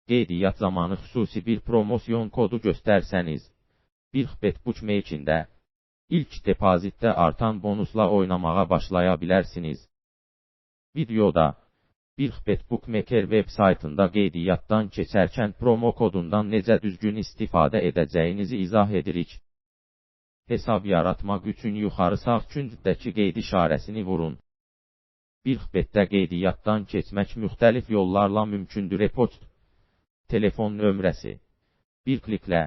Qeydiyyat zamanı xüsusi bir promosyon kodu göstərsəniz, BİRXBET Bookmaker'də ilk depozitdə artan bonusla oynamağa başlaya bilərsiniz. Videoda BİRXBET Bookmaker web saytında qeydiyyatdan keçərkən promo kodundan necə düzgün istifadə edəcəyinizi izah edirik. Hesab yaratmaq üçün yuxarı sağ küncdəki qeyd işarəsini vurun. BİRXBET-də qeydiyyatdan keçmək müxtəlif yollarla mümkündür. E-poçt, telefon nömrəsi, bir kliklə,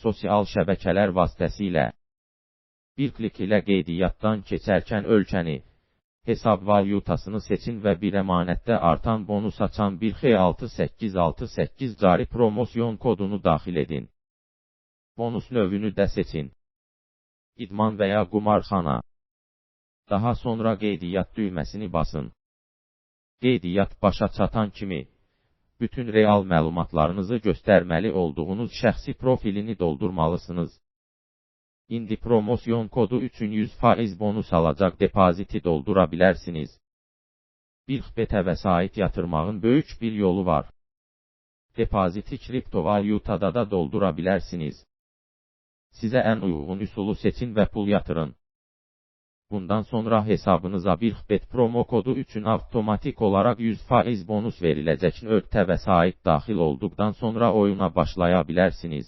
sosial şəbəkələr vasitəsilə. Bir klik ilə qeydiyyatdan keçərkən ölkəni, hesab valyutasını seçin və bir əmanətdə artan bonus açan 1X6868 cari promosyon kodunu daxil edin. Bonus növünü də seçin. İdman və ya qumarxana. Daha sonra qeydiyyat düyməsini basın. Qeydiyyat başa çatan kimi, bütün real məlumatlarınızı göstərməli olduğunuz şəxsi profilini doldurmalısınız. İndi promosyon kodu üçün 100% bonus alacaq depoziti doldura bilərsiniz. BİRXBET-ə vəsait yatırmağın böyük bir yolu var. Depoziti kriptovalyutada da doldura bilərsiniz. Sizə ən uyğun üsulu seçin və pul yatırın. Bundan sonra hesabınıza BİRXBET promo kodu üçün avtomatik olaraq 100% bonus veriləcək. Nöqtə vəsait daxil olduqdan sonra oyuna başlaya bilərsiniz.